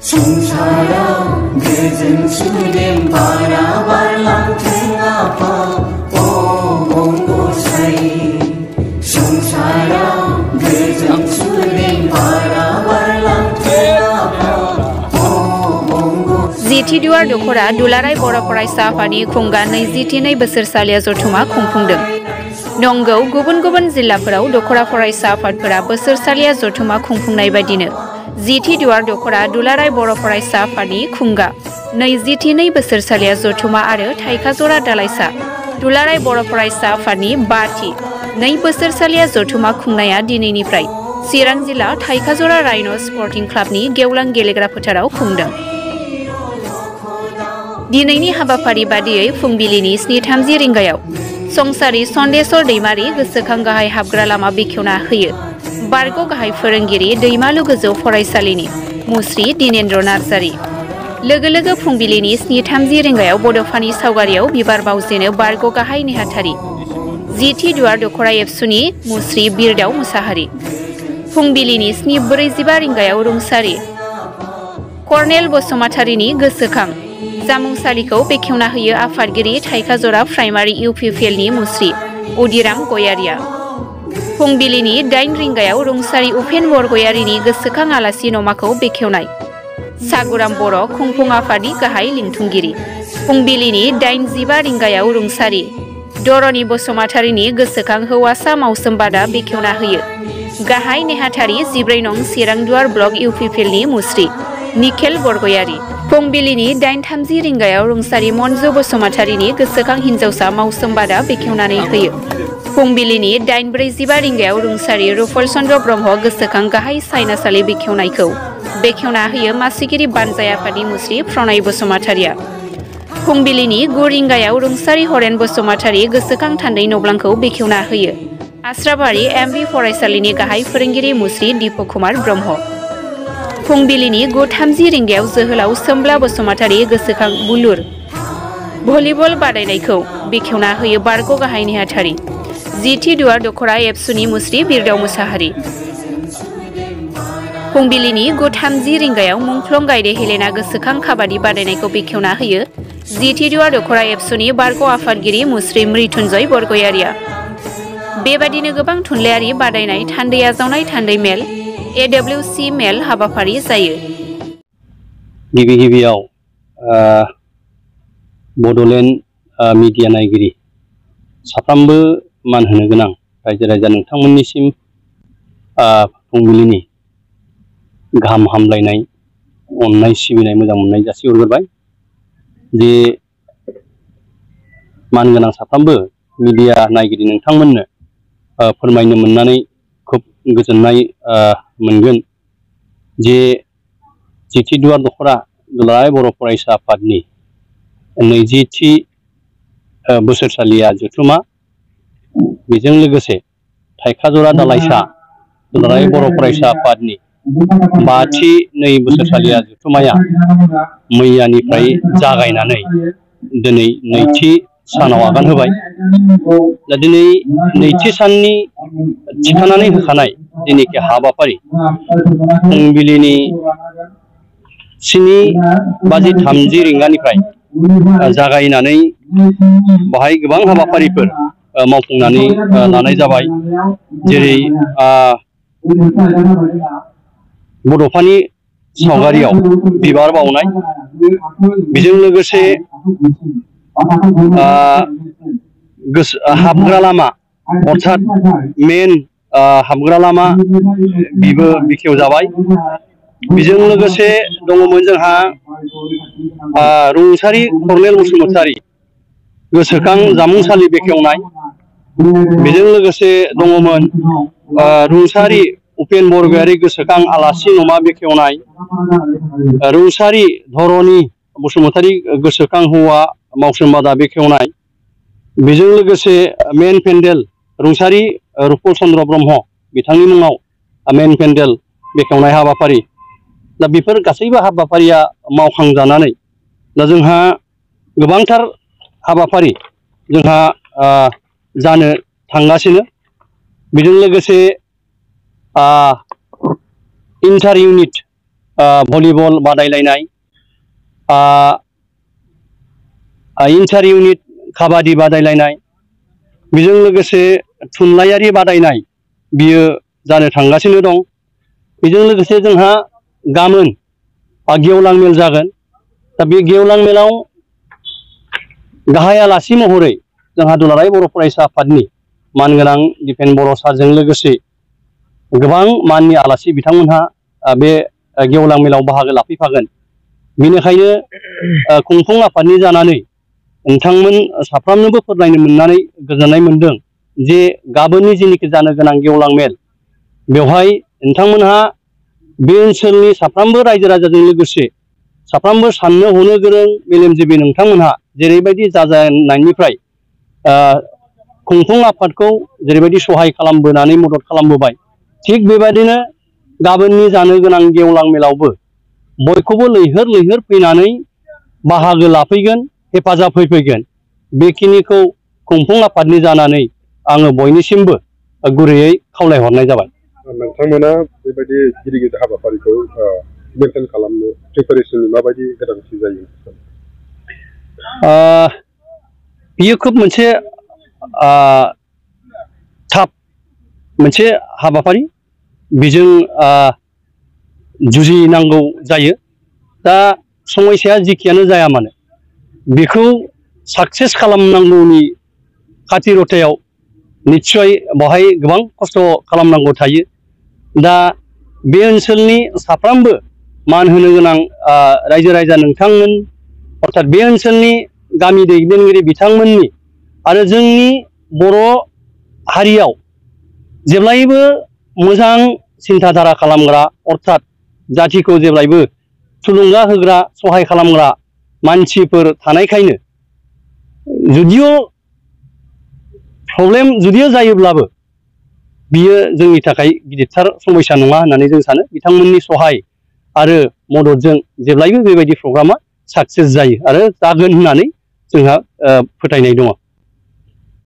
संसाराव गोजोन सुदेम बारा बारलांथों आफा अ बंग'साई संसाराव गोजोन सुदेम बारा बारलांथों आफा अ बंग'साई जिथि दुवार दखरा दुलाराय बर' फरायसा आफादनि खुंगा 22 बोसोरसालिया जथुमा खुंफुंदों। नंगौ गुबुन गुबुन जिल्लाफोराव दखरा फरायसा आफादफोरा बोसोरसालिया जथुमा खुंफुंनाय बायदिनो जिथि दुवार दखरा दुलाराय बर' फरायसा आफादनि खुंगा 22 बोसोरसालिया जथुमा आरो थाइखाजरा दालाइसा दुलाराय बर' फरायसा आफादनि 5थि 2 बोसोरसालिया जथुमा खुंनाया दिनैनिफ्राय चिरां जिल्ला थाइखाजरा राइन' स्पर्टिं क्लाबनि गेवलां गेलेग्रा फोथाराव खुंदों। दिनैनि हाबाफारि बादियै फुंबिलिनि 7:30 रिंगायाव संसारि चन्देश्वर दैमारि गोसोखां गाहाय हाबग्रा लामा बेखेवना होयो। बारग' गाहाय फोरोंगिरि दैमालु गोजौ फरायसालिनि मुस्रि दिनेन्द्र नार्जारि। लोगो लोगो फुंबिलिनि 7:30 रिंगायाव बड'फानि सावगारियाव बिबार बावजेनो बारग' गाहाय नेहाथारि जिथि दुवार दखरा एबसुनि मुस्रि बिरदाव मुसाहारि। फुंबिलिनि 7:45 रिंगायाव रुंसारि कर्नेल बसुमतारिनि गोसोखां जामुंसालिखौ बेखेवना होयो आफादगिरि थाइखाजरा प्राइमारि इउपिपिएलनि मुस्रि उदिराम गयारिया। फुंबिलिनि 8 रिंगायाव रुंसारि उपेन बरगयारिनि गोसोखां आलासि नमाखौ बेखेवनाय सागुराम बर' खुंफुं आफादनि गाहाय लिंथुमगिरि। फुंबिलिनि 8:15 रिंगायाव रुंसारि दरनि बसुमतारिनि गोसोखां हौवासा मावसोमबादा बेखेवना होयो गाहाय नेहाथारि 14 नं चिरां दुवार ब्लक इउपिपिएलनि मुस्रि निखेल बरगयारि। फुंबिलिनि 8:30 रिंगायाव रुंसारि मन्जु बसुमतारिनि गोसोखां हिनजावसा मावसोमबादा बेखेवनानै होयो। फुंबिलिनि 8:45 रिंगायाव रुंसारि रुपल चन्द्र ब्रह्म गोसोखां गाहाय सायनासालि बेखेवनायखौ बेखेवना होयो मासिगिरि बानजाय आफादनि मुस्रि प्रणय बसुमतारिया। फुंबिलिनि 9 रिंगायाव रुंसारि हरेन बसुमतारि गोसोखां थान्दै नब्लांखौ बेखेवना होयो आस्राबारि एमभि फरायसालिनि गाहाय फोरोंगिरि मुस्रि दीपक कुमार ब्रह्म। फुंबिलिनि 9:30 रिंगायाव जोहोलाव सोमब्ला बसुमतारि गोसोखां बुलुर भलिबल बादायनायखौ बेखेवना होयो बारग' गाहाय नेहाथारि जिथि दुवार दखरा एबसुनि मुस्रि बिरदाव मुसाहारि। फुंबिलिनि 9:30 रिंगायाव मुंख्लं गायदे हेलेना गोसोखां काबादि बादायनायखौ बेखेवना होयो जिथि दुवार दखरा एबसुनि बारग' आफादगिरि मुस्रि मृत्युन्जय बरगयारिया। बेबादिनो गोबां थुनलाइयारि बादायनाय थान्दै आजावनाय थान्दै मेल AWC मेल हाबाफारि जायो। गिबियाव बड'लेण्ड मिडिया नायगिरि साफ्रोमबो मान होनो गोनां रायजो राजा नोंथांमोननिसिम फुंबिलिनि गाहाम हामलायनाय अननाय सिबिनाय मोजां मोननाय जासिहरग्रोबाय। जे मानगोनां साफ्रोमबो मिडिया नायगिरि नोंथांमोननो फोरमायनो मोननानै खोब गोजोननाय मोनगोन जे जिथि दुवार दखरा दुलाराय बर' फरायसा आफादनि 20थि बोसोरसालिया जथुमा बेजों लोगोसे थाइखाजरा दालाइसा दुलाराय बर' फरायसा आफादनि 5थि 2 बोसोरसालिया जथुमाया मैयानिफ्राय जागायनानै दिनै 2थि सानाव आगान होबाय। दा दिनै 2थि साननि थिखानानै होखानाय जेनेखि हाबाफारि फुंबिलिनि 7:30 रिंगानिफ्राय जागायनानै बाहाय गोबां हाबाफारिफोर मावफुंनानै लानाय जाबाय। जेरै बड'फानि सावगारियाव बिबार बावनाय, बेजों लोगोसे हाबग्रा लामा अर्थात मेन हाबग्रा लामा बिबो बेखेवजाबाय। बेजों लोगोसे दङमोन जोंहा रुंसारि कर्नेल बसुमतारि गोसोखां जामुंसालि बेखेवनाय। बेजों लोगोसे दङमोन रुंसारि उपेन बरगयारि गोसोखां आलासि नमा बेखेवनाय, रुंसारि धरनि बसुमतारि गोसोखां हौवा मावसोमबादा बेखेवनाय। बेजों लोगोसे मेन पेन्डेल रुंसारि रुपल चन्द्र ब्रह्म बिथांनि मुङाव मेन पेन्डेल बेखेवनाय हाबाफारि। दा बेफोर गासैबो हाबाफारिया मावखांजानानै दा जोंहा गोबांथार हाबाफारि जोंहा जानो थांगासिनो। बेजों लोगोसे इन्टार इउनिट भलिबल बादायलायनाय, इन्टार इउनिट काबादि बादायलायनाय, बेजों लोगोसे थुनलाइयारि बादायनाय बियो जानो थांगासिनो दं। बेजों लोगोसे जोंहा गाबोन गेवलां मेल जागोन। दा बे गेवलां मेलाव गाहाय आलासि महरै जोंहा दुलाराय बर' फरायसा आफादनि मानगोनां दिपेन बर' सारजों लोगोसे गोबां माननि आलासि बिथांमोनहा बे गेवलां मेलाव बाहागो लाफैफागोन। बेनिखायनो खुंफुं आफादनि जानानै नोंथांमोन साफ्रोमनोबो फोरमायनो मोननानै गोजोननाय मोनदों जे गाबोननि जेनिखि जानो गोनां गेवलां मेल बेवहाय नोंथांमोनहा बे ओनसोलनि साफ्रोमबो रायजो राजाजों लोगोसे साफ्रोमबो साननो हनो गोरों मेलेमजिबि नोंथांमोनहा जेरैबायदि जाजानायनिफ्राय खुंफुं आफादखौ जेरैबायदि सहाय खालामबोनानै मदद खालामबोबाय, थिग बेबायदिनो गाबोननि जानो गोनां गेवलां मेलावबो बयखौबो लैहोर लैहोर फैनानै बाहागो लाफैगोन, हेफाजाब होफैगोन। बेखिनिखौ खुंफुं आफादनि जानानै आङो बयनिसिमबो गुरैयै खावलायहरनाय जाबाय। नोंथांमोना बेबायदि गिदिर गिदिर हाबाफारिखौ मेनटेन खालामनो प्रिपारेसननि माबायदि गोनांथि जायो? बियो खोब मोनसे थाफ मोनसे हाबाफारि, बेजों जुजिनांगौ जायो। दा समयसाया जिखियानो जाया मानो बेखौ साक्सेस खालामनांगौनि खाथिरथायाव निस्सय बेवहाय गोबां खस्थ' खालामनांगौ थायो। दा बे ओनसोलनि साफ्रोमबो मान होनो गोनां रायजो राजा नोंथांमोन, अर्थात बे ओनसोलनि गामि दैदेनगिरि बिथांमोननि आरो जोंनि बर' हारियाव जेब्लायबो मोजां सिन्थाधारा खालामग्रा, अर्थात जाथिखौ जेब्लायबो थुलुंगा होग्रा, सहाय खालामग्रा मानसिफोर थानायखायनो जुदियो जायोब्लाबो बियो जोंनि थाखाय गिदिरथार समस्या नङा होननानै जों सानो। बिथांमोननि सहाय आरो मददजों जेब्लायबो बेबायदि प्रग्रामा साक्सेस जायो आरो जागोन होननानै जोंहा फोथायनाय दङ।